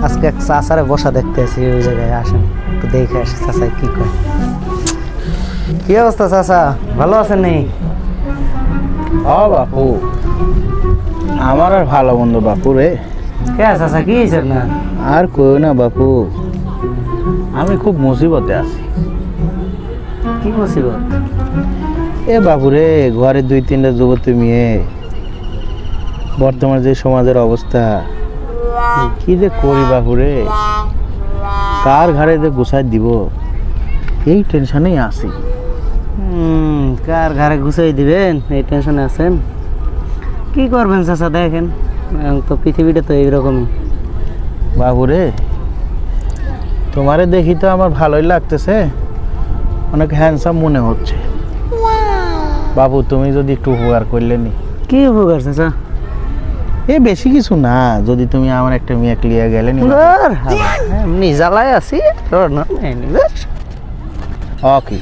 আজকে এক চাচারে বসা দেখতে আছি ওই জায়গায়, আসেন একটু দেখে আসি চাচা কি কয়। কি অবস্থা চাচা, ভালো আছেন নি? বাপু, আমার আর ভালো মন্দ বাপু রে। কে চাচা, কি হয়েছে না? আর কই না বাপু, আমি খুব মুসিবতে আছি। কি মুসিবত? এ বাপু রে, ঘরে 2-3টা যুবতী মেয়ে, বর্তমান যে সমাজের অবস্থা, কি যে করি বাপু রে, কার ঘরে যে গুছাই দিব, এই টেনশনেই আছি। কার ঘরে গুছাই দিবেন এই টেনশনে আছেন? কি করবেন চাচা, দেখেন এখন তো পৃথিবীটা তো এইরকমই। বাবু রে, তোমারে দেখি তো আমার ভালোই লাগতেছে, অনেক হ্যান্ডসাম মনে হচ্ছে। বাবু, তুমি যদি একটু উপকার করলে নি। কি উপকার চাচা? এ বেশি কিছু না, যদি তুমি আমার একটা মেয়ে ক্লিয়ার গেলে নি। এমনি জ্বালায় আছি। ওকে,